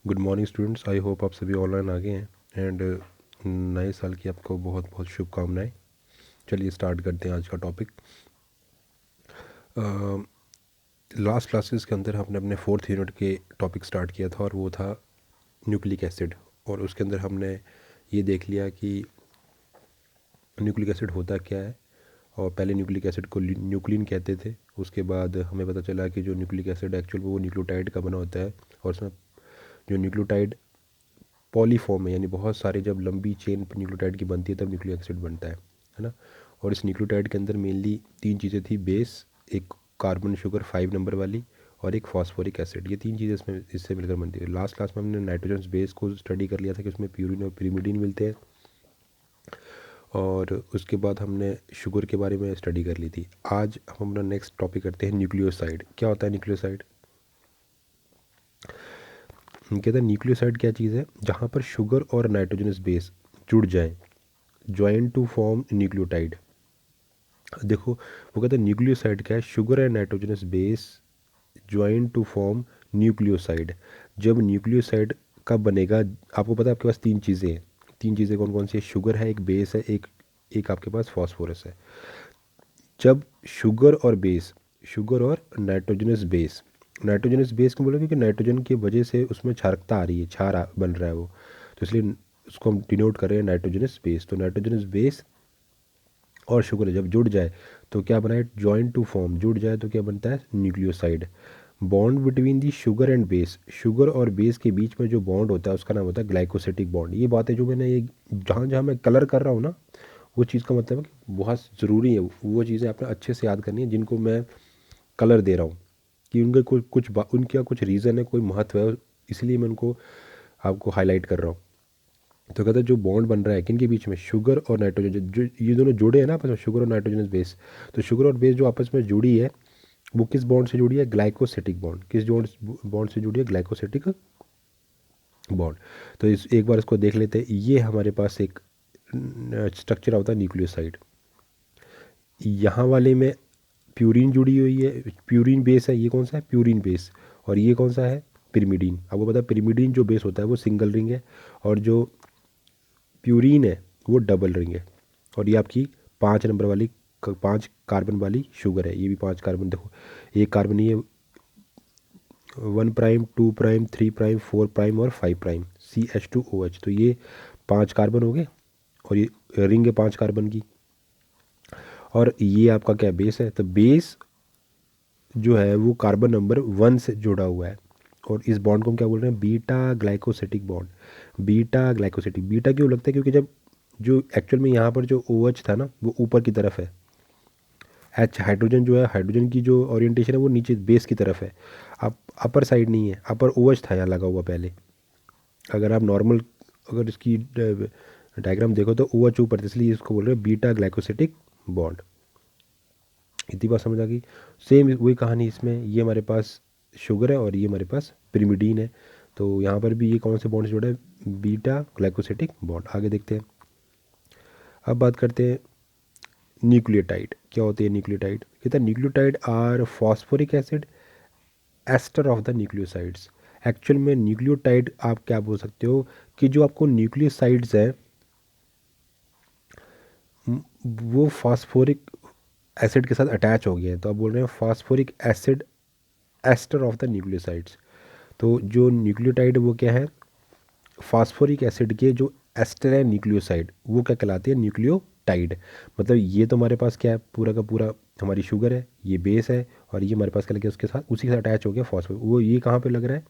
Good morning students. I hope आप सभी online आ गए हैं एंड नए साल की आपको बहुत बहुत शुभकामनाएं। चलिए स्टार्ट करते हैं आज का टॉपिक। लास्ट क्लासेस के अंदर हमने अपने फोर्थ यूनिट के टॉपिक स्टार्ट किया था और वो था न्यूक्लिक एसिड। और उसके अंदर हमने ये देख लिया कि न्यूक्लिक एसिड होता क्या है। और पहले न्यूक्लिक एसिड को न्यूक्लिन कहते थे। उसके बाद हमें पता चला कि जो न्यूक्लिक एसिड एक्चुअल वो न्यूक्लियोटाइड का बना होता है। और उसमें जो न्यूक्लियोटाइड पॉलीफॉर्म है, यानी बहुत सारे जब लंबी चेन न्यूक्लियोटाइड की बनती है तब न्यूक्लिक एसिड बनता है ना। और इस न्यूक्लियोटाइड के अंदर मेनली तीन चीज़ें थी: बेस, एक कार्बन शुगर 5 नंबर वाली, और एक फॉस्फोरिक एसिड। ये तीन चीज़ें इसमें इससे मिलकर बनती है। लास्ट क्लास में हमने नाइट्रोजन बेस को स्टडी कर लिया था कि उसमें प्यूरिन और पिरिमिडीन मिलते हैं। और उसके बाद हमने शुगर के बारे में स्टडी कर ली थी। आज हम अपना नेक्स्ट टॉपिक करते हैं न्यूक्लियोसाइड। क्या होता है न्यूक्लियोसाइड? हम कहते हैं न्यूक्लियोसाइड क्या चीज़ है? जहाँ पर शुगर और नाइट्रोजनस बेस जुड़ जाएं, ज्वाइन टू फॉर्म न्यूक्लियोटाइड। देखो, वो कहते हैं न्यूक्लियोसाइड क्या है? Sugar and nitrogenous base join to form nucleoside. जब न्यूक्लियोसाइड कब बनेगा? आपको पता है आपके पास तीन चीज़ें हैं। तीन चीज़ें कौन कौन सी है? शुगर है, एक बेस है, एक एक आपके पास फॉस्फोरस है। जब शुगर और बेस, शुगर और नाइट्रोजनस बेस क्यों बोला? क्योंकि नाइट्रोजन की वजह से उसमें क्षारकता आ रही है, बन रहा है वो, तो इसलिए उसको हम डिनोट कर रहे हैं नाइट्रोजनस बेस। तो नाइट्रोजनस बेस और शुगर जब जुड़ जाए तो क्या बना है? जॉइंट टू फॉर्म, जुड़ जाए तो क्या बनता है? Nucleoside. Bond between the sugar and base, sugar और बेस के बीच में जो बॉन्ड होता है उसका नाम होता है ग्लाइकोसिटिक बॉन्ड। ये बात है जो मैंने ये जहाँ जहाँ मैं कलर कर रहा हूँ ना, वो चीज़ का मतलब है कि बहुत ज़रूरी है। वो चीज़ें आपने अच्छे से याद करनी है जिनको मैं कलर दे रहा हूँ, कि उनका उनका कुछ रीज़न है, कोई महत्व है, इसलिए मैं उनको आपको हाईलाइट कर रहा हूँ। तो कहते हैं जो बॉन्ड बन रहा है किन के बीच में? शुगर और नाइट्रोजन। जो ये दोनों जुड़े हैं ना आपस में, शुगर और नाइट्रोजन बेस। तो शुगर और बेस जो आपस में जुड़ी है वो किस बॉन्ड से जुड़ी है? Glycosidic bond. किस बॉन्ड से जुड़ी है? Glycosidic bond. तो इस एक बार इसको देख लेते हैं। ये हमारे पास एक स्ट्रक्चर होता है न्यूक्लियोसाइड। यहाँ वाले में प्यूरिन जुड़ी हुई है, प्यूरिन बेस है। ये कौन सा है? Purine base. और ये कौन सा है? पिरिमिडीन। आपको पता है पिरिमिडीन जो बेस होता है वो सिंगल रिंग है, और जो प्यूरिन है वो डबल रिंग है। और ये आपकी 5 नंबर वाली 5 कार्बन वाली शुगर है। ये भी 5 कार्बन, देखो एक कार्बन, ये 1 प्राइम, 2 प्राइम, 3 प्राइम, 4 प्राइम और 5 प्राइम, CH2OH। तो ये 5 कार्बन हो गए और ये रिंग है 5 कार्बन की। और ये आपका क्या? बेस है। तो बेस जो है वो कार्बन नंबर 1 से जुड़ा हुआ है। और इस बॉन्ड को हम क्या बोल रहे हैं? Beta glycosidic bond. Beta glycosidic, beta क्यों लगता है? क्योंकि जब जो एक्चुअल में यहाँ पर जो OH था ना वो ऊपर की तरफ है, H हाइड्रोजन जो है, हाइड्रोजन की जो ओरिएंटेशन है वो नीचे बेस की तरफ है, अब अपर साइड नहीं है। अपर OH था यहाँ लगा हुआ पहले। अगर आप नॉर्मल, अगर इसकी डायग्राम देखो तो OH ऊपर था, इसलिए इसको बोल रहे हैं बीटा ग्लाइकोसिटिक बॉन्ड। इतनी बात समझ आ गई? सेम वही कहानी इसमें, ये हमारे पास शुगर है और ये हमारे पास पिरिमिडीन है। तो यहाँ पर भी ये कौन से बॉन्ड से जुड़ा है? Beta glycosidic bond. आगे देखते हैं। अब बात करते हैं न्यूक्लियोटाइड। क्या होते हैं न्यूक्लियोटाइड? कहते हैं nucleotide are phosphoric acid ester of the nucleosides. Actual में न्यूक्लियोटाइड आप क्या बोल सकते हो कि जो आपको न्यूक्लियोसाइड्स है वो फास्फोरिक एसिड के साथ अटैच हो गए हैं, तो आप बोल रहे हैं phosphoric acid ester of the nucleosides. तो जो न्यूक्लियोटाइड वो क्या है? फास्फोरिक एसिड के जो एस्टर है न्यूक्लियोसाइड, वो क्या कहलाते हैं? न्यूक्लियोटाइड। मतलब ये तो हमारे पास क्या है? पूरा का पूरा हमारी शुगर है, ये बेस है, और ये हमारे पास क्या लगे उसके साथ, उसी के साथ अटैच हो गया फॉस्फोरिक। वो ये कहाँ पे लग रहा है?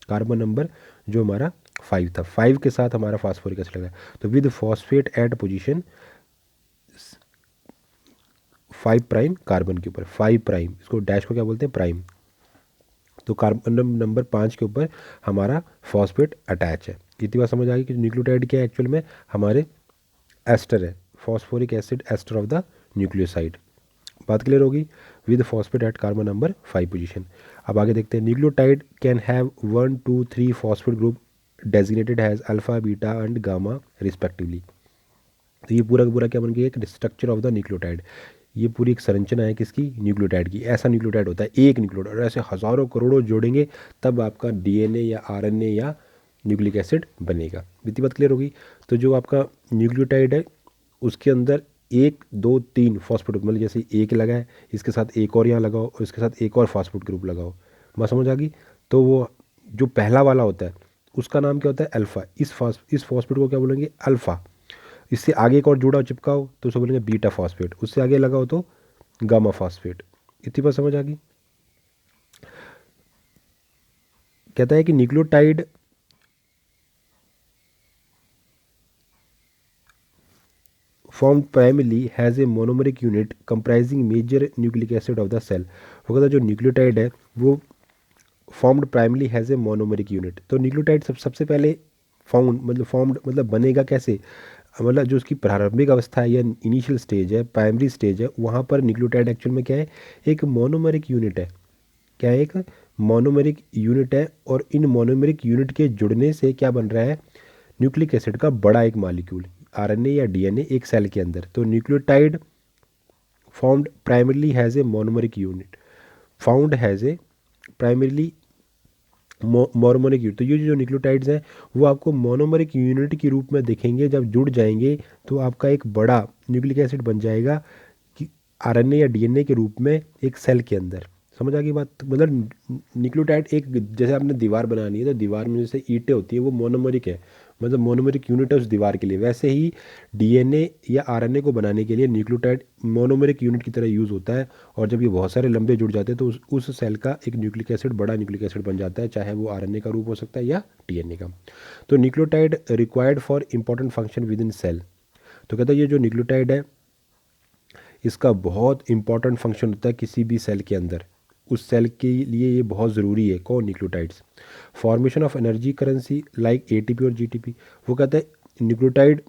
कार्बन नंबर जो हमारा 5 था, 5 के साथ हमारा फास्फोरिक एसिड लगा है। तो with phosphate at position 5 prime carbon के ऊपर, 5 प्राइम, इसको डैश को क्या बोलते हैं? प्राइम। तो कार्बन नंबर 5 के ऊपर हमारा फॉस्फेट अटैच है। इतनी बात समझ आ गई कि न्यूक्लियोटाइड क्या है? एक्चुअल में हमारे एस्टर है, phosphoric acid ester of the nucleoside. बात क्लियर होगी? With phosphate at carbon number 5 position. अब आगे देखते हैं। Nucleotide can have 1 2 3 phosphate group designated has alpha, beta and gamma respectively. तो ये पूरा का पूरा क्या बन गया? एक स्ट्रक्चर ऑफ द न्यूक्लियोटाइड। ये पूरी एक संरचना है किसकी, न्यूक्लियोटाइड की। ऐसा न्यूक्लियोटाइड होता है एक न्यूक्लियोटाइड, और ऐसे हज़ारों करोड़ों जोड़ेंगे तब आपका डीएनए या आरएनए या न्यूक्लिक एसिड बनेगा। इतनी बात क्लियर होगी। तो जो आपका न्यूक्लियोटाइड है उसके अंदर एक दो तीन फॉस्फेट, मतलब जैसे एक लगा है इसके साथ एक और यहाँ लगाओ और इसके साथ एक और फॉस्फेट ग्रुप लगाओ, बात समझ आ गई। तो वो जो पहला वाला होता है उसका नाम क्या होता है, अल्फ़ा। इस फॉस्फेट को क्या बोलेंगे, अल्फ़ा। इससे आगे एक और जुड़ा चिपकाओ तो उसे बोलेंगे बीटा फॉस्फेट, उससे आगे लगाओ तो गामा फॉस्फेट। इतनी बात समझ आ गई। कहता है कि nucleotide formed primarily has a monomeric unit comprising major nucleic acid of the cell। वो कहता है जो न्यूक्लियोटाइड है वो formed primarily has a monomeric unit. तो न्यूक्लियोटाइड सबसे पहले फॉर्म्ड मतलब बनेगा कैसे, मतलब जो उसकी प्रारंभिक अवस्था है या इनिशियल स्टेज है, प्राइमरी स्टेज है, वहाँ पर न्यूक्लियोटाइड एक्चुअल में क्या है, एक मोनोमेरिक यूनिट है। क्या है, एक मोनोमेरिक यूनिट है। और इन मोनोमेरिक यूनिट के जुड़ने से क्या बन रहा है, न्यूक्लिक एसिड का बड़ा एक मॉलिक्यूल, आरएनए या डीएनए एक सेल के अंदर। तो nucleotide formed primarily has a monomeric unit, found has a primarily monomeric unit. तो ये जो न्यूक्लियोटाइड्स हैं वो आपको मोनोमेरिक यूनिट के रूप में दिखेंगे, जब जुड़ जाएंगे तो आपका एक बड़ा न्यूक्लिक एसिड बन जाएगा कि आरएनए या डीएनए के रूप में एक सेल के अंदर। समझ आ गई बात। मतलब न्यूक्लियोटाइड एक, जैसे आपने दीवार बनानी है तो दीवार में जैसे ईंटें होती है वो मोनोमेरिक है, मतलब मोनोमेरिक यूनिट है उस दीवार के लिए, वैसे ही डीएनए या आरएनए को बनाने के लिए न्यूक्लियोटाइड मोनोमेरिक यूनिट की तरह यूज़ होता है। और जब ये बहुत सारे लंबे जुड़ जाते हैं तो उस सेल का एक न्यूक्लिक एसिड, बड़ा न्यूक्लिक एसिड बन जाता है, चाहे वो आरएनए का रूप हो सकता है या डीएनए का। तो nucleotide required for important function within cell. तो कहता है ये जो न्यूक्लियोटाइड है इसका बहुत इंपॉर्टेंट फंक्शन होता है किसी भी सेल के अंदर, उस सेल के लिए ये बहुत ज़रूरी है। कौन, nucleotides. Formation of energy currency like ATP और जीटीपी। वो कहता है न्यूक्लियोटाइड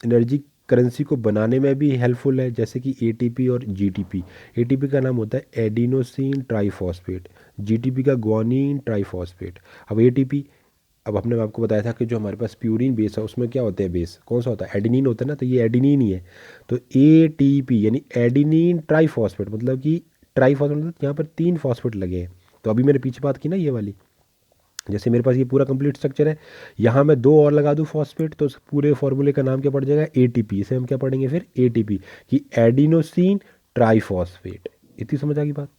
एनर्जी करेंसी को बनाने में भी हेल्पफुल है, जैसे कि एटीपी और जीटीपी। एटीपी का नाम होता है एडिनोसिन ट्राइफॉस्फेट, जीटीपी का ग्वानिन ट्राइफॉस्फेट। अब एटीपी, अब हमने आपको बताया था कि जो हमारे पास प्यूरिन बेस है उसमें क्या होता है, बेस कौन सा होता है, एडिनिन होता है ना, तो ये एडिनिन ही है। तो एटीपी यानी एडिनिन ट्राइफॉस्फेट, मतलब कि ट्राइफॉस्फेट मतलब यहाँ पर 3 फॉस्फेट लगे हैं। तो अभी मैंने पीछे बात की ना ये वाली, जैसे मेरे पास ये पूरा कंप्लीट स्ट्रक्चर है, यहाँ मैं 2 और लगा दूँ फॉस्फेट तो उस पूरे फॉर्मूले का नाम क्या पड़ जाएगा, एटीपी। इसे हम क्या पढ़ेंगे फिर, एटीपी कि एडिनोसिन ट्राइफॉस्फेट। इतनी समझ आ गई बात।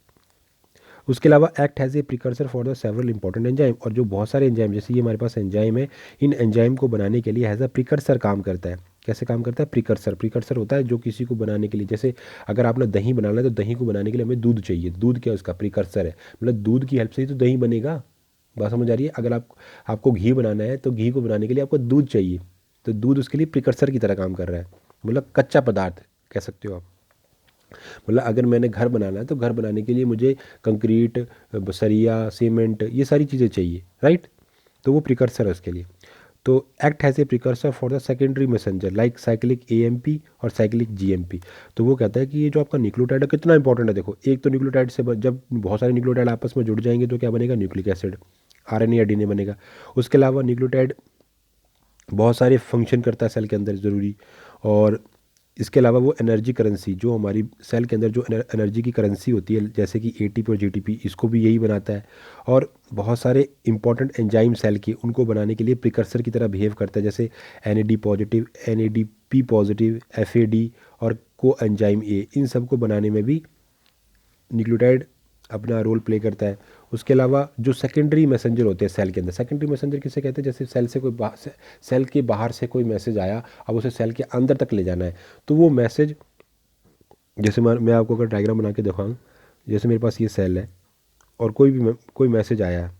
उसके अलावा act has a precursor for the several important enzyme. और जो बहुत सारे एंजाइम, जैसे ये हमारे पास एंजाइम है, इन एंजाइम को बनाने के लिए हैज़ अ प्रिकर्सर काम करता है। कैसे काम करता है, प्रिकर्सर। प्रिकर्सर होता है जो किसी को बनाने के लिए, जैसे अगर आपने दही बनाना है तो दही को बनाने के लिए हमें दूध चाहिए। दूध क्या उसका प्रिकर्सर है, मतलब दूध की हेल्प से ही तो दही बनेगा। बात समझ आ रही है। अगर आपको घी बनाना है तो घी को बनाने के लिए आपको दूध चाहिए, तो दूध उसके लिए प्रिकर्सर की तरह काम कर रहा है, मतलब कच्चा पदार्थ कह सकते हो आप। मतलब अगर मैंने घर बनाना है तो घर बनाने के लिए मुझे कंक्रीट, सरिया, सीमेंट, ये सारी चीज़ें चाहिए, राइट। तो वो प्रिकर्सर है उसके लिए। तो act has a precursor for the secondary messenger like cyclic AMP और साइक्लिक जीएमपी। तो वो कहता है कि ये जो आपका न्यूक्लियोटाइड है कितना इंपॉर्टेंट है। देखो, एक तो न्यूक्लियोटाइड से जब बहुत सारे न्यूक्लियोटाइड आपस में जुड़ जाएंगे तो क्या बनेगा, न्यूक्लिक एसिड, आरएनए या डीएनए बनेगा। उसके अलावा न्यूक्लियोटाइड बहुत सारे फंक्शन करता है सेल के अंदर ज़रूरी। और इसके अलावा वो एनर्जी करेंसी, जो हमारी सेल के अंदर जो एनर्जी की करेंसी होती है, जैसे कि एटीपी और जीटीपी, इसको भी यही बनाता है। और बहुत सारे इंपॉर्टेंट एंजाइम सेल के, उनको बनाने के लिए प्रिकर्सर की तरह बिहेव करता है, जैसे NAD positive, NADP positive, FAD और को एंजाइम ए, इन सब को बनाने में भी न्यूक्लियोटाइड अपना रोल प्ले करता है। उसके अलावा जो सेकेंडरी मैसेंजर होते हैं सेल के अंदर, सेकेंडरी मैसेंजर किसे कहते हैं, जैसे सेल से कोई सेल के बाहर से कोई मैसेज आया, अब उसे सेल के अंदर तक ले जाना है, तो वो मैसेज, जैसे मैं आपको अगर डायग्राम बना के दिखाऊँ, जैसे मेरे पास ये सेल है और कोई मैसेज आया है,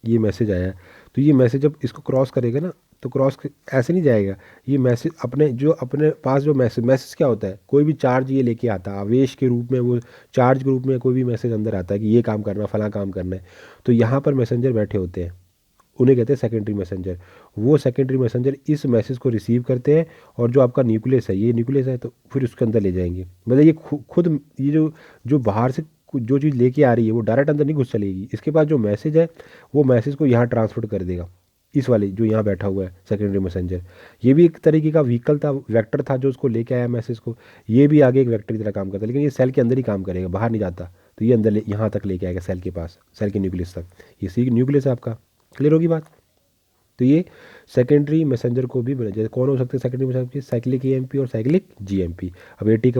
ये मैसेज आया है, तो ये मैसेज जब इसको क्रॉस करेगा ना, तो ऐसे नहीं जाएगा। ये मैसेज अपने पास जो मैसेज क्या होता है, कोई भी चार्ज ये लेके आता है आवेश के रूप में, वो चार्ज के रूप में कोई भी मैसेज अंदर आता है कि ये काम करना, फला काम करना है। तो यहाँ पर मैसेंजर बैठे होते हैं, उन्हें कहते हैं सेकेंडरी मैसेंजर। वो सेकेंडरी मैसेंजर इस मैसेज को रिसीव करते हैं, और जो आपका न्यूक्लियस है, ये न्यूक्लियस है, तो फिर उसके अंदर ले जाएंगे। मतलब ये खुद ये जो बाहर से जो चीज़ लेके आ रही है वो डायरेक्ट अंदर नहीं घुस चलेगी, इसके पास जो मैसेज है वो मैसेज को यहाँ ट्रांसफर कर देगा। इस वाले जो यहाँ बैठा हुआ है सेकेंडरी मैसेंजर, ये भी एक तरीके का व्हीकल था, वेक्टर था जो उसको लेके आया मैसेज को। ये भी आगे एक वेक्टर की तरह काम करता है, लेकिन ये सेल के अंदर ही काम करेगा, बाहर नहीं जाता। तो ये अंदर यहाँ तक लेके आएगा सेल के पास, सेल के न्यूक्लियस तक। ये सी न्यूक्लियस है आपका। क्लियर होगी बात। तो ये सेकेंडरी मैसेंजर को भी बने, जैसे कौन हो सकते हैं सेकेंडरी मैसेंजर, साइक्लिक एएमपी और साइक्लिक जीएमपी। अब एटीपी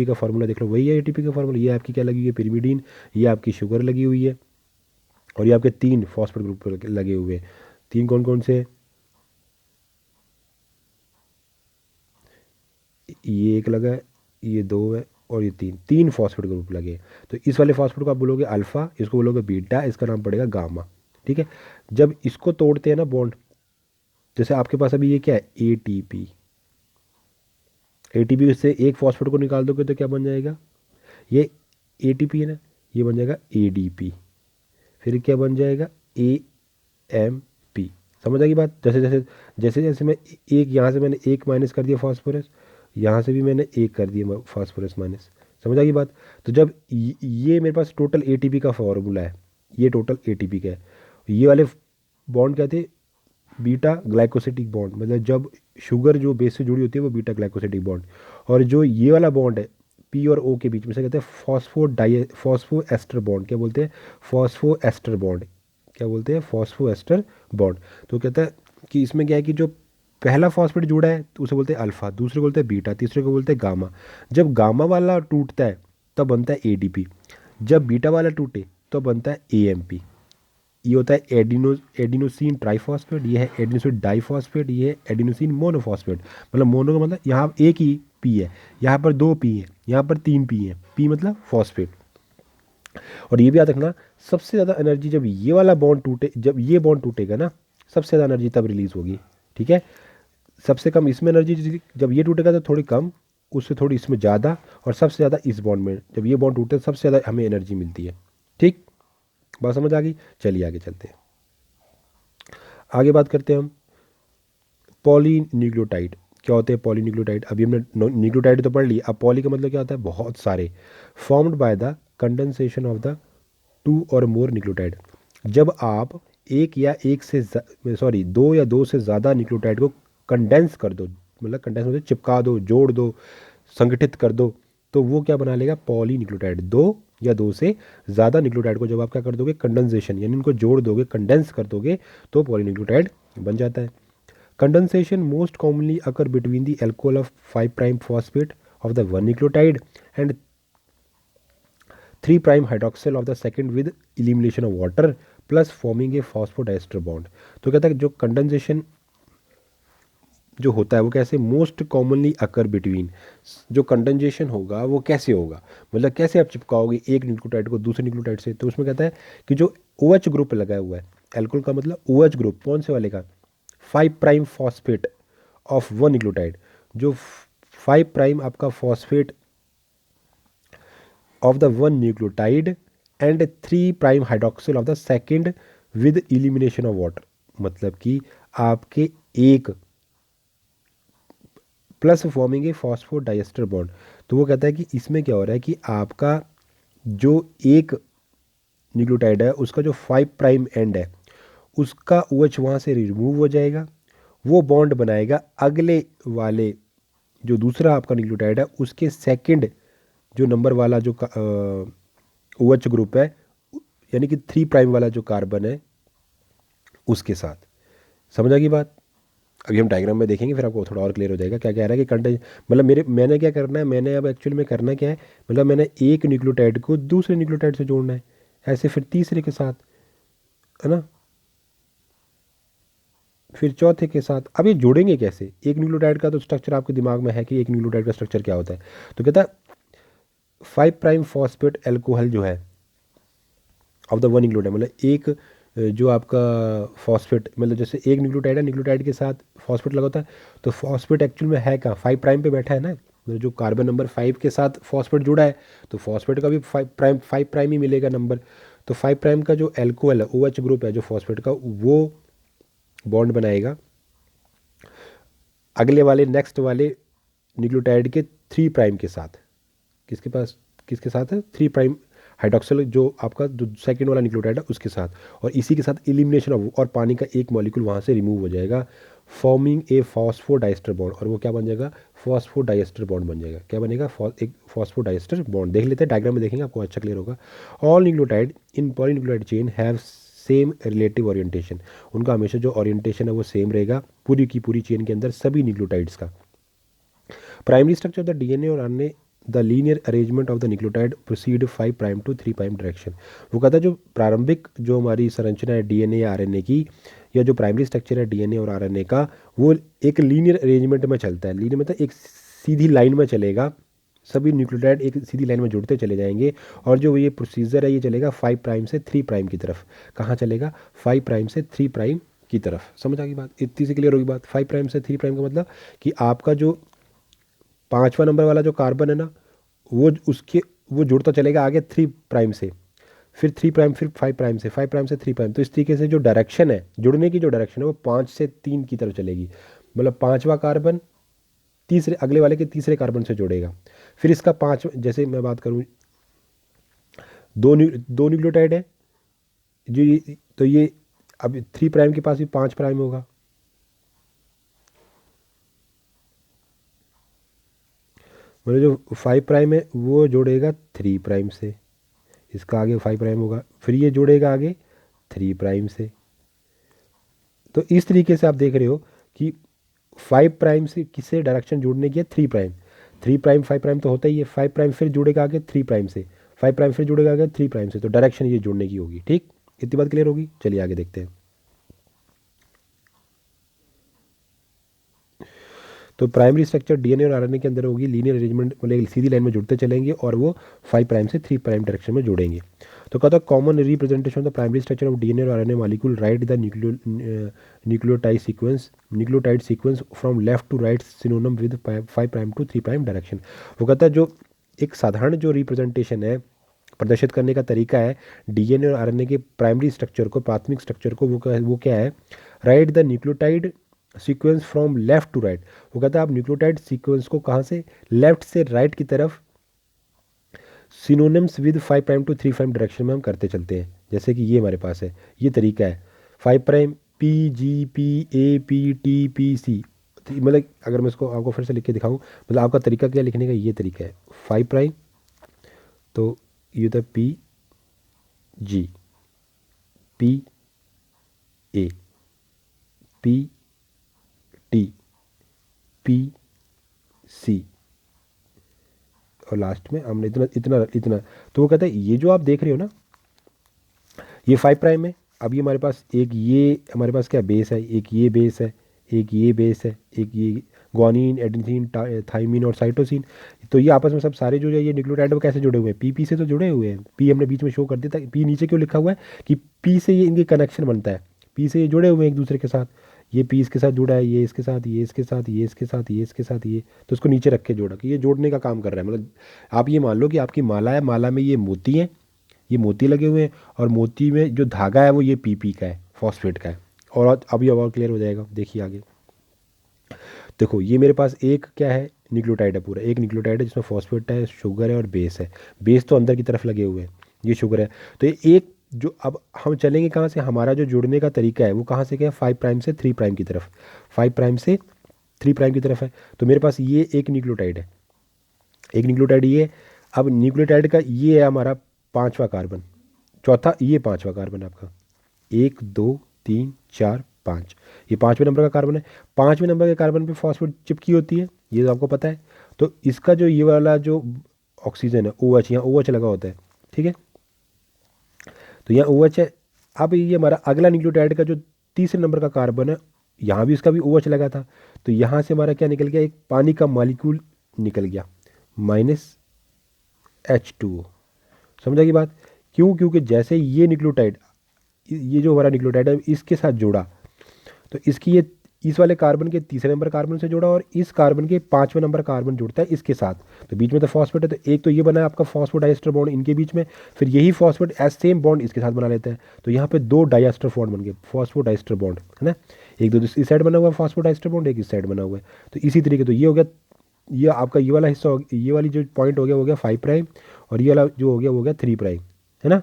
का फार्मूला देख लो, वही है एटीपी का फार्मूला। ये आपकी क्या लगी हुई है, पिरिमिडीन। ये आपकी शुगर लगी हुई है। और ये आपके 3 फॉस्फेट ग्रुप लगे हुए हैं। 3 कौन कौन से, ये एक लगा है, ये 2 है, और ये 3 फॉस्फेट ग्रुप लगे हैं। तो इस वाले फॉस्फेट को आप बोलोगे अल्फा, इसको बोलोगे बीटा, इसका नाम पड़ेगा गामा। ठीक है। जब इसको तोड़ते हैं ना बॉन्ड, जैसे आपके पास अभी ये क्या है, एटीपी। एटीपी से एक फॉस्फेट को निकाल दोगे तो क्या बन जाएगा, ये एटीपी है ना, ये बन जाएगा एडीपी। फिर क्या बन जाएगा, एएमपी। समझ आएगी बात। जैसे जैसे जैसे जैसे मैं एक यहाँ से मैंने एक माइनस कर दिया फॉस्फोरस, यहाँ से भी मैंने एक कर दिया फॉस्फोरस माइनस। समझ आएगी बात। तो जब ये मेरे पास टोटल एटीपी का फॉर्मूला है, ये टोटल एटीपी का है। ये वाले बॉन्ड क्या थे, बीटा ग्लाइकोसिटिक बॉन्ड, मतलब जब शुगर जो बेस से जुड़ी होती है वो बीटा ग्लाइकोसिटिक बॉन्ड। और जो ये वाला बॉन्ड है पी और ओ के बीच में से कहते हैं फॉस्फो एस्टर बॉन्ड। क्या बोलते हैं, फॉस्फो एस्टर बॉन्ड। क्या बोलते हैं, फॉस्फो एस्टर बॉन्ड। तो कहता है कि इसमें क्या है कि जो पहला फॉस्फेट जुड़ा है तो उसे बोलते हैं अल्फा, दूसरे को बोलते हैं बीटा, तीसरे को बोलते हैं गामा। जब गामा वाला टूटता है तब बनता है एडीपी। जब बीटा वाला टूटे तो बनता है एएमपी। ये होता है एडिनोसिन ट्राइफॉस्फेट, ये है एडिनोसिन डाइफॉस्फेट, ये है एडिनोसिन मोनोफॉस्फेट। मतलब मोनो का मतलब यहाँ एक ही पी है, यहाँ पर 2 पी है, यहाँ पर 3 पी है। पी मतलब फॉस्फेट। और ये भी याद रखना, सबसे ज़्यादा एनर्जी जब ये वाला बॉन्ड टूटे, जब ये बॉन्ड टूटेगा ना, सबसे ज़्यादा एनर्जी तब रिलीज होगी। ठीक है। सबसे कम इसमें एनर्जी, जब ये टूटेगा तो थोड़ी कम, उससे थोड़ी इसमें ज़्यादा, और सबसे ज़्यादा इस बॉन्ड में। जब ये बॉन्ड टूटे सबसे ज़्यादा हमें एनर्जी मिलती है। ठीक, बात समझ आ गई। चलिए आगे चलते हैं, आगे बात करते हैं हम पॉलीन्यूक्लियोटाइड। क्या होते हैं पॉलीन्यूक्लियोटाइड, अभी हमने न्यूक्लियोटाइड तो पढ़ ली। अब पॉली का मतलब क्या होता है, बहुत सारे, formed by the condensation of the 2 और मोर न्यूक्लियोटाइड। जब आप एक या एक से सॉरी 2 या 2 से ज़्यादा न्यूक्लियोटाइड को कंडेंस कर दो, मतलब कंडेंस मतलब चिपका दो, जोड़ दो, संगठित कर दो, तो वो क्या बना लेगा, पॉलीन्यूक्लियोटाइड। 2 या 2 से ज़्यादा न्यूक्लियोटाइड को जब आप क्या कर दोगे, कंडेंसेशन, यानी उनको जोड़ दोगे, कंडेंस कर दोगे, तो पॉलीन्यूक्लियोटाइड बन जाता है। Condensation most commonly occur between the alcohol of 5' phosphate of the one nucleotide and 3' hydroxyl of the second with elimination of water plus forming a phosphodiester bond। तो कहता है कि जो कंडेंसेशन जो होता है वो कैसे, मोस्ट कॉमनली अकर बिटवीन, जो कंडेंसेशन होगा वो कैसे होगा, मतलब कैसे आप चिपकाओगे एक न्यूक्लियोटाइड को दूसरे न्यूक्लियोटाइड से। तो उसमें कहता है कि जो OH ग्रुप लगा हुआ है, एल्कोहल का मतलब OH ग्रुप, कौन से वाले का, 5' फॉस्फेट ऑफ वन न्यूक्लियोटाइड। जो 5' आपका phosphate of the one nucleotide and 3' hydroxyl of the second with elimination of water. मतलब कि आपके एक plus forming a phosphodiester bond. तो वो कहता है कि इसमें क्या हो रहा है कि आपका जो एक न्यूक्लियोटाइड है उसका जो 5' एंड है उसका OH वहाँ से रिमूव हो जाएगा, वो बॉन्ड बनाएगा अगले वाले जो दूसरा आपका न्यूक्लियोटाइड है उसके सेकंड जो नंबर वाला जो OH ग्रुप है, यानी कि 3' वाला जो कार्बन है उसके साथ। समझ आ गई बात। अभी हम डायग्राम में देखेंगे फिर आपको थोड़ा और क्लियर हो जाएगा क्या कह रहा है कि कंटेंट, मतलब मैंने क्या करना है, मैंने अब एक्चुअली में करना क्या है, मतलब मैंने एक न्यूक्लियोटाइड को दूसरे न्यूक्लियोटाइड से जोड़ना है, ऐसे फिर तीसरे के साथ, है ना, फिर चौथे के साथ। अब ये जोड़ेंगे कैसे, एक न्यूक्लियोटाइड का तो स्ट्रक्चर आपके दिमाग में है कि एक न्यूक्लियोटाइड का स्ट्रक्चर क्या होता है। तो कहता है 5' फॉस्फेट एल्कोहल जो है ऑफ द वन न्यूक्लियोटाइड, मतलब एक जो आपका फॉस्फेट, मतलब जैसे एक न्यूक्लियोटाइड है, न्यूक्लियोटाइड के साथ फॉस्फेट लगा होता है, तो फॉस्फेट एक्चुअल में है कहाँ, 5' पे बैठा है ना, मतलब जो कार्बन नंबर 5 के साथ फॉस्फेट जुड़ा है तो फॉस्फेट का भी 5' ही मिलेगा नंबर। तो 5' का जो एल्कोहल है, OH ग्रुप है जो फॉस्फेट का, वो बॉन्ड बनाएगा अगले वाले नेक्स्ट वाले न्यूक्लियोटाइड के 3' के साथ। किसके पास, किसके साथ है, 3' हाइड्रोक्सिल जो आपका जो सेकंड वाला न्यूक्लियोटाइड है उसके साथ, और इसी के साथ एलिमिनेशन ऑफ, और पानी का एक मॉलिक्यूल वहाँ से रिमूव हो जाएगा, फॉर्मिंग ए फॉस्फोडाइस्टर बॉन्ड, और वो क्या बन जाएगा, फॉस्फोडाइस्टर बॉन्ड बन जाएगा। क्या बनेगा, एक फॉस्फोडाइस्टर बॉन्ड। देख लेते हैं डायग्राम में, देखेंगे आपको अच्छा क्लियर होगा। All nucleotide in polynucleotide chain have same relative orientation, उनका हमेशा जो ओरिएंटेशन है वो सेम रहेगा पूरी की पूरी चेन के अंदर सभी न्यूक्लियोटाइड्स का। Primary structure of the DNA और RNA, the linear arrangement of the nucleotide proceed 5 prime to 3 prime direction. वो कहता है जो प्रारंभिक जो हमारी संरचना है डीएनए या आरएनए की, या जो प्राइमरी स्ट्रक्चर है डीएनए और आरएनए का, वो एक लीनियर अरेंजमेंट में चलता है। लीनियर मतलब एक सीधी लाइन में चलेगा, सभी न्यूक्लियोटाइड एक सीधी लाइन में जुड़ते चले जाएंगे, और जो ये प्रोसीजर है ये चलेगा 5 प्राइम से 3 प्राइम की तरफ। कहाँ चलेगा, 5 प्राइम से 3 प्राइम की तरफ। समझ आ गई बात, इतनी से क्लियर होगी बात। 5 प्राइम से 3 प्राइम का मतलब कि आपका जो 5वां नंबर वाला जो कार्बन है ना, वो जुड़ता चलेगा आगे 3 प्राइम से, फिर 3 प्राइम, फिर 5 प्राइम से, 5 प्राइम से 3 प्राइम। तो इस तरीके से जो डायरेक्शन है, जुड़ने की जो डायरेक्शन है वो 5 से 3 की तरफ चलेगी। मतलब 5वां कार्बन तीसरे अगले वाले के तीसरे कार्बन से जुड़ेगा। फिर इसका 5, जैसे मैं बात करूँ, दो न्यूक्लियोटाइड है जो तो ये अब 3 प्राइम के पास भी 5 प्राइम होगा, मतलब जो 5 प्राइम है वो जोड़ेगा 3 प्राइम से, इसका आगे 5 प्राइम होगा, फिर ये जोड़ेगा आगे 3 प्राइम से। तो इस तरीके से आप देख रहे हो कि 5 प्राइम से किससे डायरेक्शन जोड़ने की है, 3 प्राइम। 3 प्राइम 5 प्राइम तो होता ही है, 5 प्राइम फिर जुड़ेगा आगे 3 प्राइम से, 5 प्राइम फिर जुड़ेगा आगे 3 प्राइम से, तो डायरेक्शन ये जोड़ने की होगी। ठीक, इतनी बात क्लियर होगी। चलिए आगे देखते हैं। तो प्राइमरी स्ट्रक्चर डीएनए और आरएनए के अंदर होगी लीनियर अरेंजमेंट, मतलब सीधी लाइन में जुड़ते चलेंगे और वो 5 प्राइम से 3 प्राइम डायरेक्शन में जुड़ेंगे। तो कहता है common representation of the primary structure of DNA और RNA molecule, write the nucleotide sequence from left to right synonym with 5 prime to 3 prime direction. वो कहता है जो एक साधारण जो रिप्रेजेंटेशन है, प्रदर्शित करने का तरीका है डीएनए और आरएनए के प्राइमरी स्ट्रक्चर को, प्राथमिक स्ट्रक्चर को, वो क्या है, write the nucleotide sequence from left to right. वो कहता है आप न्यूक्लियोटाइड सीक्वेंस को कहाँ से, लेफ्ट से राइट की तरफ synonyms with 5 prime to 3 prime direction में हम करते चलते हैं। जैसे कि ये हमारे पास है, ये तरीका है 5 prime P G P A P T P C. मतलब अगर मैं इसको आपको फिर से लिख के दिखाऊं, मतलब आपका तरीका क्या लिखने का, ये तरीका है 5 प्राइम, तो ये था P G, P A, P T, P C, और लास्ट में हमने इतना इतना इतना। तो वो कहता है ये जो आप देख रहे हो ना, ये 5 प्राइम है। अब ये हमारे पास एक, ये हमारे पास क्या बेस है, एक ये बेस है, एक ये बेस है, एक ये ग्वानिन, एडेनिन, थाइमिन और साइटोसिन। तो ये आपस में सब सारे जो है ये न्यूक्लियोटाइड वो कैसे जुड़े हुए हैं, पी से तो जुड़े हुए हैं। पी हमने बीच में शो कर दिया था, पी नीचे क्यों लिखा हुआ है कि पी से ये इनके कनेक्शन बनता है, पी से ये जुड़े हुए हैं एक दूसरे के साथ। ये पी इसके साथ जुड़ा है, ये इसके साथ, ये इसके साथ, ये इसके साथ, ये इसके साथ, ये, तो उसको नीचे रख के जोड़ा कि ये जोड़ने का काम कर रहा है। मतलब आप ये मान लो कि आपकी माला है, माला में ये मोती हैं, ये मोती लगे हुए हैं, और मोती में जो धागा है वो ये पी का है, फॉस्फेट का है। और अभी और क्लियर हो जाएगा, देखिए आगे। देखो ये मेरे पास एक क्या है, न्यूक्लियोटाइड है, पूरा एक न्यूक्लियोटाइड है जिसमें फॉस्फेट है, शुगर है और बेस है। बेस तो अंदर की तरफ लगे हुए हैं, ये शुगर है। तो ये एक जो, अब हम चलेंगे कहाँ से, हमारा जो जुड़ने का तरीका है वो कहाँ से क्या है, 5 प्राइम से 3 प्राइम की तरफ, 5 प्राइम से 3 प्राइम की तरफ है। तो मेरे पास ये एक न्यूक्लियोटाइड है, एक न्यूक्लियोटाइड ये। अब न्यूक्लियोटाइड का ये है हमारा 5वां कार्बन, चौथा, ये 5वां कार्बन आपका, 1 2 3 4 5, ये 5वें नंबर का कार्बन है। 5वें नंबर के कार्बन पे फॉस्फेट चिपकी होती है, ये तो आपको पता है। तो इसका जो ये वाला जो ऑक्सीजन है OH, यहाँ OH लगा होता है, ठीक है, तो यहाँ OH है। अब ये हमारा अगला न्यूक्लियोटाइड का जो तीसरे नंबर का कार्बन है, यहाँ भी इसका भी OH लगा था, तो यहाँ से हमारा क्या निकल गया, एक पानी का मॉलिक्यूल निकल गया, -H2O। समझ आएगी बात, क्यों, क्योंकि जैसे ये न्यूक्लियोटाइड, ये जो हमारा न्यूक्लियोटाइड है इसके साथ जोड़ा, तो इसकी ये इस वाले कार्बन के तीसरे नंबर कार्बन से जोड़ा, और इस कार्बन के 5वें नंबर कार्बन जुड़ता है इसके साथ। तो बीच में तो फॉस्फेट है, तो एक तो ये बना है आपका फॉस्फोडाइस्टर बॉन्ड इनके बीच में, फिर यही फॉस्फेट एस सेम बॉन्ड इसके साथ बना लेता है। तो यहाँ पे 2 डाइस्टर बॉन्ड बन गए, फॉस्फोडाइस्टर बॉन्ड है ना, एक दो इस साइड बना हुआ है फॉस्फोडाइस्टर बॉन्ड, एक इस साइड बना हुआ है। तो इसी तरीके, तो ये हो गया, ये आपका ये वाला हिस्सा, ये वाली जो पॉइंट हो गया 5 प्राइम, और ये वाला जो हो गया वो हो गया 3 प्राइम। है ना।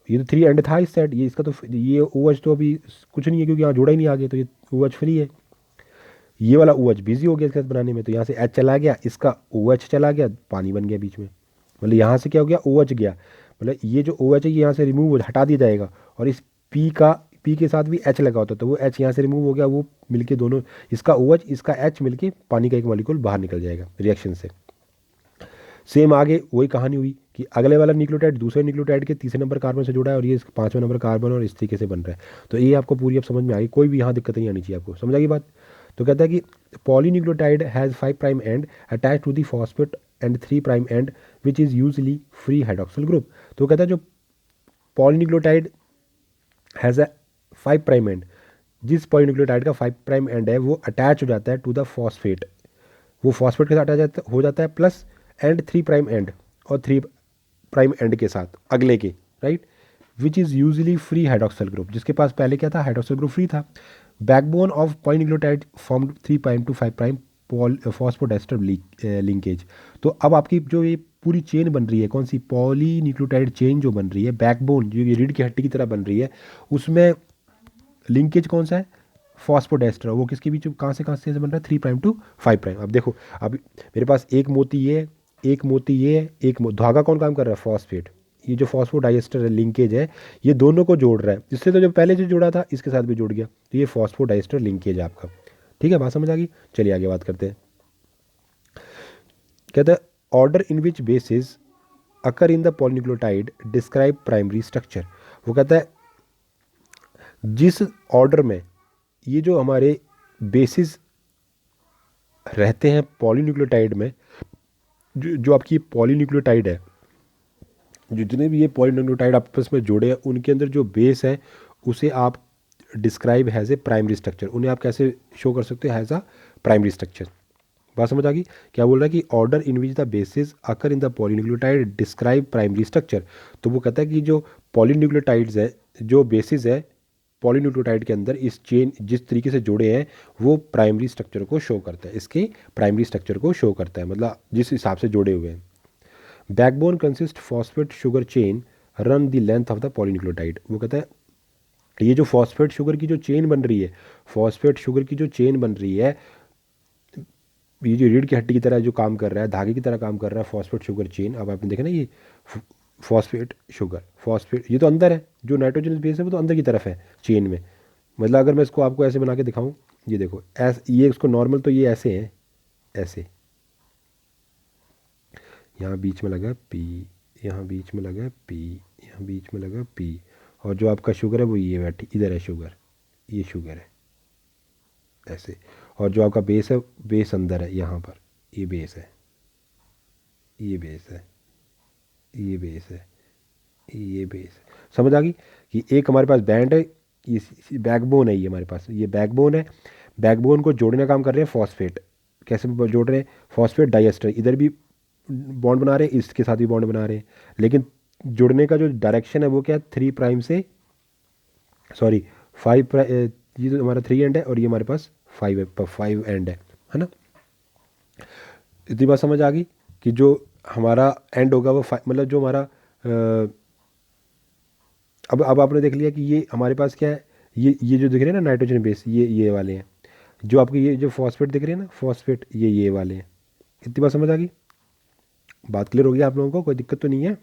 ये तो 3 एंड था इस साइड, ये इसका तो ये ओ एच तो अभी कुछ नहीं है क्योंकि यहाँ जोड़ा ही नहीं आगे, तो ये ओ एच फ्री है। ये वाला ओ एच बिजी हो गया इसके साथ बनाने में, तो यहाँ से एच चला गया, इसका ओ एच चला गया, पानी बन गया बीच में। मतलब यहाँ से क्या हो गया, ओ एच गया, मतलब ये जो ओ एच है ये यहाँ से रिमूव हटा दिया जाएगा, और इस पी का पी के साथ भी एच लगा होता है, तो वो एच यहाँ से रिमूव हो गया, वो मिलके दोनों, इसका ओ एच इसका एच मिलके पानी का एक मॉलिक्यूल बाहर निकल जाएगा रिएक्शन से। सेम आगे वही कहानी हुई कि अगले वाला न्यूक्लियोटाइड दूसरे न्यूक्लियोटाइड के तीसरे नंबर कार्बन से जुड़ा है, और ये 5वें नंबर कार्बन, और इस तरीके से बन रहा है। तो ये आपको पूरी अब समझ में आ गई, कोई भी यहाँ दिक्कत नहीं आनी चाहिए आपको, समझ आ गई बात। तो कहता है कि polynucleotide has 5 prime end attach to the phosphate end 3 prime end which is usually free hydroxyl group. तो कहता है जो polynucleotide has a 5 prime end, जिस पॉलीन्यूक्लियोटाइड का 5 प्राइम एंड है वो अटैच हो जाता है टू द फॉस्फेट, वो फॉस्फेट के साथ अटैच हो जाता है, प्लस एंड 3 प्राइम एंड, और 3 प्राइम एंड के साथ अगले के, right, which is usually free hydroxyl group, जिसके पास पहले क्या था, हाइड्रोक्सिल ग्रुप फ्री था। Backbone of polynucleotide form 3 prime to 5 prime phosphodiester linkage. तो अब आपकी जो ये पूरी चेन बन रही है, कौन सी पॉलीन्यूक्लियोटाइड चेन जो बन रही है, बैकबोन जो ये रीढ़ की हड्डी की तरह बन रही है, उसमें लिंकेज कौन सा है, फॉस्फोडेस्टर। वो किसके बीच, कहाँ से बन रहा है, 3 प्राइम टू 5 प्राइम। अब देखो, अब मेरे पास एक मोती ये है, एक मोती ये है, धागा कौन काम कर रहा है, फॉस्फेट। ये जो फॉस्फोडाइस्टर है लिंकेज है, ये दोनों को जोड़ रहा है, इससे तो जो पहले जो जोड़ा था इसके साथ भी जुड़ गया, तो ये फॉस्फोडाइस्टर लिंकेज है आपका। ठीक है, बात समझ आ गई। चलिए आगे बात करते हैं। कहता है order in which basis occur in the polynucleotide describe primary structure. वो कहता है जिस ऑर्डर में ये जो हमारे बेसिस रहते हैं पॉलीन्यूक्लियोटाइड में, जो आपकी पॉलीन्यूक्लियोटाइड है, जितने भी ये पॉलीन्यूक्लियोटाइड आपस में जोड़े हैं, उनके अंदर जो बेस है उसे आप describe has a primary structure, उन्हें आप कैसे शो कर सकते हो, हैज़ अ प्राइमरी स्ट्रक्चर। बात समझ आ गई। क्या बोल रहा है कि order in which the basis occur in the polynucleotide describe primary structure. तो वो कहता है कि जो पॉलीन्यूक्लियोटाइड्स है, जो बेसिस है पॉलीन्यूक्लियोटाइड के अंदर, इस चेन जिस तरीके से जुड़े हैं वो प्राइमरी स्ट्रक्चर को शो करता है, इसके प्राइमरी स्ट्रक्चर को शो करता है, मतलब जिस हिसाब से जुड़े हुए हैं। Backbone consist phosphate sugar chain run the length of the polynucleotide. वो कहता है ये जो फॉस्फेट शुगर की जो चेन बन रही है, फॉस्फेट शुगर की जो चेन बन रही है, ये जो रीढ़ की हड्डी की तरह जो काम कर रहा है, धागे की तरह काम कर रहा है फॉस्फेट शुगर चेन। अब आपने देखा ना ये फॉस्फेट शुगर, फॉस्फेट ये तो अंदर है, जो नाइट्रोजन बेस है वो तो अंदर की तरफ है चेन में। मतलब अगर मैं इसको आपको ऐसे बना के दिखाऊं, ये देखो ऐसे, ये इसको नॉर्मल तो ये ऐसे है, ऐसे, यहाँ बीच में लगा पी, यहाँ बीच में लगा पी, यहाँ बीच में लगा पी, और जो आपका शुगर है वो ये बैठी इधर है शुगर, ये शुगर है ऐसे, और जो आपका बेस है, बेस अंदर है यहाँ पर, ये बेस है, ये बेस है, ये बेस है, ये बेस है। समझ आ गई कि एक हमारे पास बैंड है, ये बैकबोन है, ये हमारे पास ये बैकबोन है, बैकबोन को जोड़ने का काम कर रहे हैं फॉस्फेट। कैसे जोड़ रहे हैं, फॉस्फेट डाइएस्टर, इधर भी बॉन्ड बना रहे हैं, इसके साथ भी बॉन्ड बना रहे हैं, लेकिन जुड़ने का जो डायरेक्शन है वो क्या है, 3 प्राइम से, सॉरी 5, ये तो हमारा 3 एंड है, और ये हमारे पास 5 है, 5 एंड है ना। इतनी बात समझ आ गई कि जो हमारा एंड होगा वो मतलब जो हमारा अब आपने देख लिया कि ये हमारे पास क्या है, ये जो दिख रहे हैं ना नाइट्रोजन बेस, ये वाले हैं, जो आपके ये जो फॉस्फेट दिख रहे हैं ना फॉस्फेट, ये वाले हैं। इतनी बात समझ आ गई, बात क्लियर हो गई आप लोगों को, कोई दिक्कत तो नहीं है।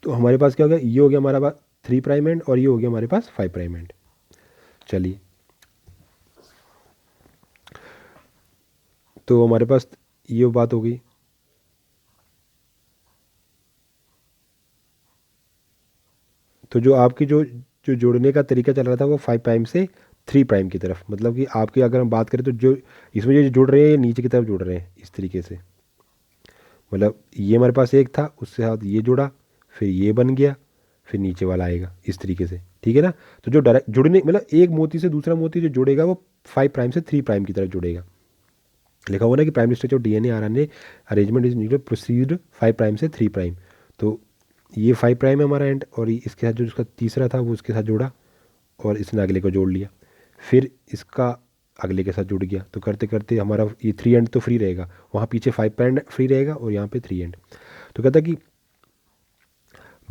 तो हमारे पास क्या हो गया, ये हो गया हमारा पास 3 प्राइम एंड, और ये हो गया हमारे पास 5 प्राइम एंड। चलिए, तो हमारे पास ये बात हो गई। तो जो आपकी जो जो जोड़ने का तरीका चल रहा था वो 5 प्राइम से 3 प्राइम की तरफ, मतलब कि आपकी अगर हम बात करें तो जो इसमें जो जुड़ रहे हैं ये नीचे की तरफ जुड़ रहे हैं इस तरीके से, मतलब ये हमारे पास एक था, उसके साथ ये जुड़ा, फिर ये बन गया, फिर नीचे वाला आएगा इस तरीके से, ठीक है ना। तो जो डायरेक्ट जुड़ने, मतलब एक मोती से दूसरा मोती जो जुड़ेगा वो 5 प्राइम से 3 प्राइम की तरफ जुड़ेगा। लिखा हुआ ना कि primary structure of DNA RNA arrangement is needed proceed 5 prime से 3 प्राइम। तो ये 5 प्राइम है हमारा एंड, और इसके साथ जो उसका तीसरा था वो उसके साथ जुड़ा, और इसने अगले को जोड़ लिया, फिर इसका अगले के साथ जुड़ गया। तो करते करते हमारा ये 3 एंड तो फ्री रहेगा, वहाँ पीछे 5 एंड फ्री रहेगा, और यहाँ पे 3 एंड। तो कहता है कि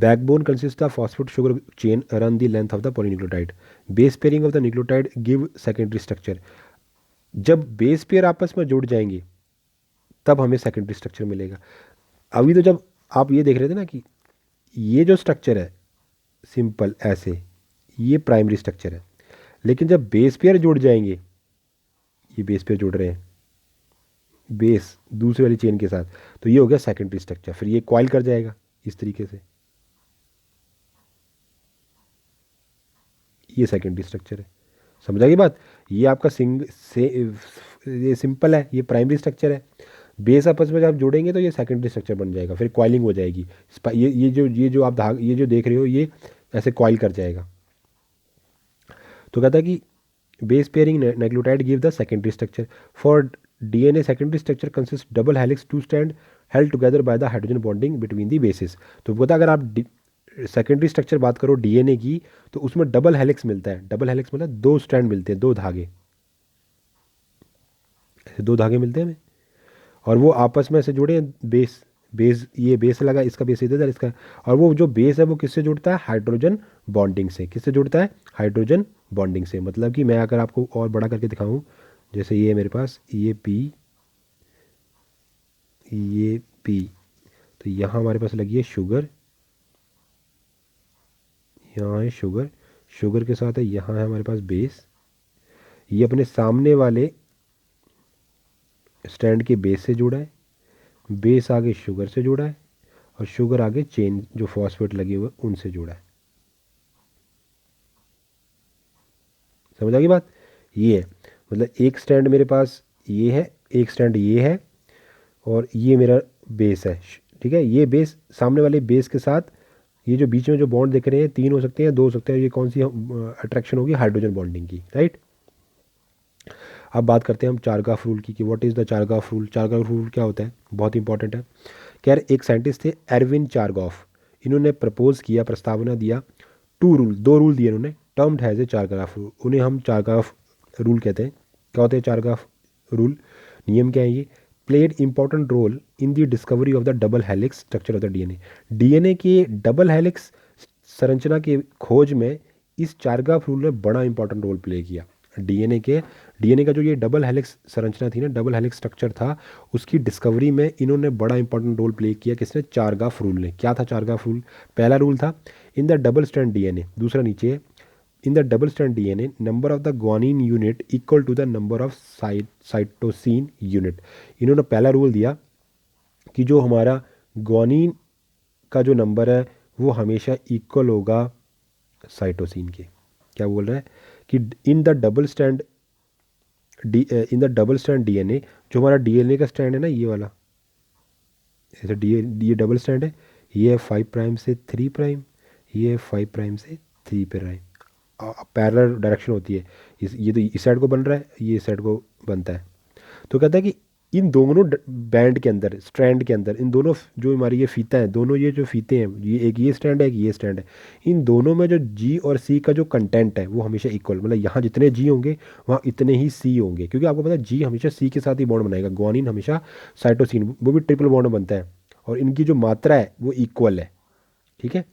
backbone consist of phosphate sugar chain run the length of the polynucleotide. Base pairing of the nucleotide give secondary structure. जब बेस पेयर आपस में जुड़ जाएंगे तब हमें सेकेंडरी स्ट्रक्चर मिलेगा। अभी तो जब आप ये देख रहे थे ना कि ये जो स्ट्रक्चर है सिंपल ऐसे, ये प्राइमरी स्ट्रक्चर है, लेकिन जब बेस पेयर जुड़ जाएंगे, ये बेस पेयर जुड़ रहे हैं बेस दूसरी वाली चेन के साथ, तो ये हो गया सेकेंडरी स्ट्रक्चर। फिर ये कॉइल कर जाएगा इस तरीके से, ये सेकेंडरी स्ट्रक्चर है। समझ आई बात? ये आपका ये सिंपल है, ये प्राइमरी स्ट्रक्चर है। बेस आपस में जब जोड़ेंगे तो ये सेकेंडरी स्ट्रक्चर बन जाएगा, फिर कॉइलिंग हो जाएगी। ये जो आप ये जो देख रहे हो ये ऐसे कॉइल कर जाएगा। तो कहता है कि base pairing nucleotide give the secondary structure. For DNA secondary structure consist double helix two strand held together by the hydrogen bonding between the bases. तो पता अगर आप सेकेंडरी स्ट्रक्चर बात करो डीएनए की, तो उसमें डबल हेलिक्स मिलता है। डबल हेलिक्स मतलब दो स्ट्रैंड मिलते हैं, दो धागे, ऐसे दो धागे मिलते हैं हमें, और वो आपस में ऐसे जुड़े हैं। बेस बेस ये बेस लगा, इसका बेस इधर इसका, और वो जो बेस है वो किससे जुड़ता है? हाइड्रोजन बॉन्डिंग से। किससे जुड़ता है? हाइड्रोजन बॉन्डिंग से। मतलब कि मैं अगर आपको और बड़ा करके दिखाऊं, जैसे ये मेरे पास ये पी, तो यहाँ हमारे पास लगी है शुगर, यहाँ है शुगर, शुगर के साथ है यहाँ है हमारे पास बेस। ये अपने सामने वाले स्टैंड के बेस से जुड़ा है, बेस आगे शुगर से जुड़ा है, और शुगर आगे चेन जो फॉस्फेट लगे हुए उनसे जुड़ा है। समझ आ गई बात? ये है, मतलब एक स्टैंड मेरे पास ये है, एक स्टैंड ये है, और ये मेरा बेस है। ठीक है, ये बेस सामने वाले बेस के साथ, ये जो बीच में जो बॉन्ड दिख रहे हैं तीन हो सकते हैं, दो हो सकते हैं। ये कौन सी अट्रैक्शन होगी? हाइड्रोजन बॉन्डिंग की, राइट। अब बात करते हैं हम चारगाफ रूल की, कि what is the चारगाफ rule. चारगाफ rule क्या होता है? बहुत इंपॉर्टेंट है। क्या एक साइंटिस्ट थे एरविन चारगॉफ, इन्होंने प्रपोज किया, प्रस्तावना दिया, टू रूल, दो रूल दिए इन्होंने, टर्म्ड हैज ए चारगाफ रूल। उन्हें हम चारगाफ रूल कहते हैं। क्या होते हैं चारगाफ रूल? नियम क्या है ये? Played important role in the discovery of the double helix structure of the DNA. DNA के डबल हेलिक्स संरचना की खोज में इस चारगाफ रूल ने बड़ा इंपॉर्टेंट रोल प्ले किया। डीएनए का जो ये डबल हेलिक्स संरचना थी ना, डबल हेलिक्स स्ट्रक्चर था, उसकी डिस्कवरी में इन्होंने बड़ा इंपॉर्टेंट रोल प्ले किया। किसने? चारगाफ रूल ने। क्या था चारगाफ रूल? पहला रूल था in the double strand DNA, दूसरा नीचे in the double strand DNA number of the guanine unit equal to the number of cytosine unit. इन्होंने पहला रूल दिया कि जो हमारा ग्वानिन का जो नंबर है वो हमेशा इक्वल होगा साइटोसिन के। क्या बोल रहा है? कि इन द डबल स्टैंड डीएनए, जो हमारा डीएनए का स्टैंड है ना, ये वाला, ऐसे ये डबल स्टैंड है, ये है 5 प्राइम से 3 प्राइम, ये है 5 प्राइम से 3 प्राइम, पैरेलल डायरेक्शन होती है। ये तो इस साइड को बन रहा है, ये इस साइड को बनता है। तो कहता है कि इन दोनों बैंड के अंदर, स्ट्रैंड के अंदर, इन दोनों जो हमारी ये फीता है, दोनों ये जो फीते हैं, ये एक ये स्टैंड है, एक ये स्टैंड है, इन दोनों में जो जी और सी का जो कंटेंट है वो हमेशा इक्वल, मतलब यहाँ जितने जी होंगे वहाँ इतने ही सी होंगे। क्योंकि आपको पता है जी हमेशा सी के साथ ही बॉन्ड बनाएगा, ग्वानिन हमेशा साइटोसिन, वो भी ट्रिपल बॉन्ड बनता है, और इनकी जो मात्रा है वो इक्वल है। ठीक है,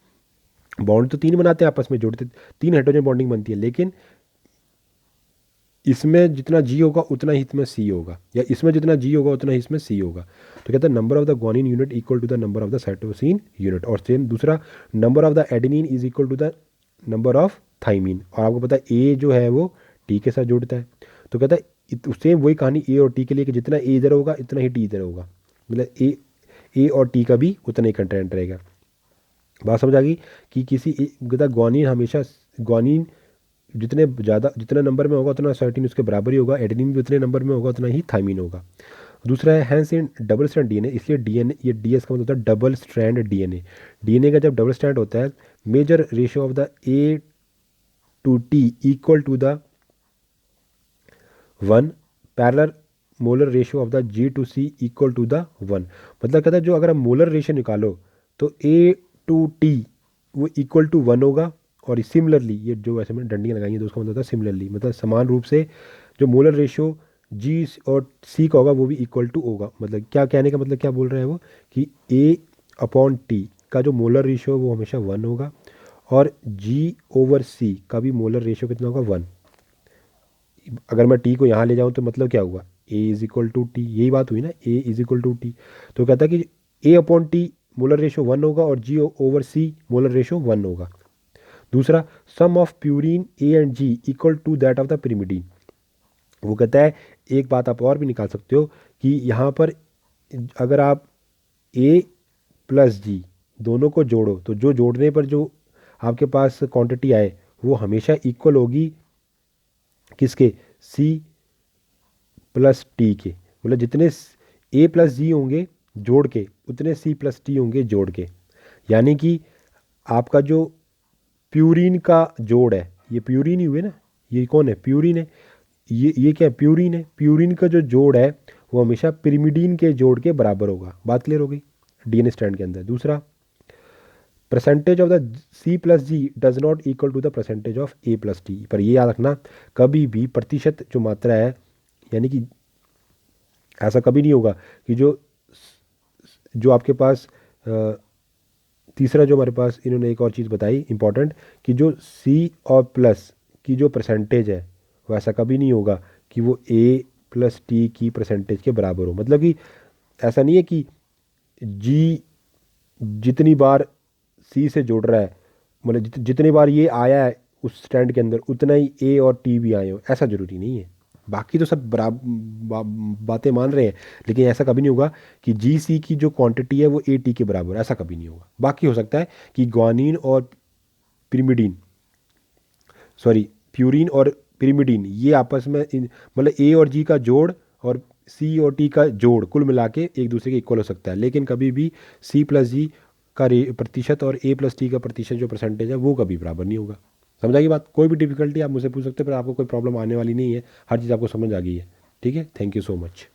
बॉन्ड तो तीन बनाते हैं आपस में जोड़ते, तीन हाइड्रोजन बॉन्डिंग बनती है, लेकिन इसमें जितना जी होगा उतना ही इसमें सी होगा, या इसमें जितना जी होगा उतना ही इसमें सी होगा। तो कहता है number of the guanine unit equal to the number of the cytosine unit. और सेम दूसरा, number of the adenine is equal to the number of thymine. और आपको पता है ए जो है वो टी के साथ जुड़ता है। तो कहता है सेम वही कहानी ए और टी के लिए, कि जितना ए इधर होगा इतना ही टी इधर होगा, मतलब ए और टी का भी उतना ही कंटेंट रहेगा। बात समझ आ गई? कि किसी ग्वानिन हमेशा, ग्वानिन जितने ज़्यादा, जितना नंबर में होगा उतना साइटिन उसके बराबर ही होगा, एडेनिन भी उतने नंबर में होगा उतना ही थाइमिन होगा। दूसरा है hence in double strand DNA, इसलिए डीएनए, ये डीएस का मतलब होता है डबल स्ट्रैंड डीएनए। डीएनए का जब डबल स्ट्रैंड होता है, major ratio of the A to T equal to the 1, parallel molar ratio of the G to C equal to the 1। मतलब कहता है जो अगर आप मोलर रेशियो निकालो तो ए टू टी वो इक्वल टू 1 होगा, और सिमिलरली ये जो ऐसे मैंने डंडियाँ लगाई हैं तो उसका मतलब होता है सिमिलरली, मतलब समान रूप से जो मोलर रेशियो जी और सी का होगा वो भी इक्वल टू होगा। मतलब क्या कहने का मतलब क्या बोल रहा है वो, कि ए अपॉन टी का जो मोलर रेशियो है वो हमेशा 1 होगा, और G/C का भी मोलर रेशियो कितना होगा, 1। अगर मैं टी को यहाँ ले जाऊँ तो मतलब क्या हुआ, A=T, यही बात हुई ना, A=T। तो कहता है कि A/T मोलर रेशियो 1 होगा और G/C मोलर रेशियो 1 होगा। दूसरा, sum of purine A and G equal to that of the pyrimidine. वो कहता है एक बात आप और भी निकाल सकते हो कि यहाँ पर अगर आप A+G दोनों को जोड़ो तो जो जोड़ने पर जो आपके पास क्वांटिटी आए वो हमेशा इक्वल होगी किसके, C+T के। मतलब जितने A+G होंगे जोड़ के उतने C+T होंगे जोड़ के। यानी कि आपका जो प्यूरिन का जोड़ है, ये प्यूरिन ही हुए ना, ये कौन है, प्यूरिन है, ये क्या है, प्यूरिन है। प्यूरिन का जो जोड़ है वो हमेशा पिरिमिडीन के जोड़ के बराबर होगा। बात क्लियर हो गई डीएनए स्ट्रैंड के अंदर। दूसरा, percentage of the C+G does not equal to the percentage of A+T। पर ये याद रखना, कभी भी प्रतिशत जो मात्रा है, यानी कि ऐसा कभी नहीं होगा कि जो जो आपके पास तीसरा जो हमारे पास इन्होंने एक और चीज़ बताई इंपॉर्टेंट, कि जो C और प्लस की जो परसेंटेज है वो ऐसा कभी नहीं होगा कि वो A+T की परसेंटेज के बराबर हो। मतलब कि ऐसा नहीं है कि G जितनी बार C से जुड़ रहा है, मतलब जितनी बार ये आया है उस स्टैंड के अंदर उतना ही A और T भी आए हो, ऐसा ज़रूरी नहीं है। बाकी तो सब बातें मान रहे हैं, लेकिन ऐसा कभी नहीं होगा कि GC की जो क्वांटिटी है वो AT के बराबर, ऐसा कभी नहीं होगा। बाकी हो सकता है कि ग्वानिन और पिरिमिडीन, सॉरी प्यूरिन और पिरिमिडीन ये आपस में मतलब A और G का जोड़ और C और T का जोड़ कुल मिला के एक दूसरे के इक्वल हो सकता है, लेकिन कभी भी C+G का प्रतिशत और A+T का प्रतिशत जो परसेंटेज है वो कभी बराबर नहीं होगा। समझ आ गई बात? कोई भी डिफिकल्टी आप मुझसे पूछ सकते हो, पर आपको कोई प्रॉब्लम आने वाली नहीं है, हर चीज़ आपको समझ आ गई है। ठीक है, थैंक यू सो मच।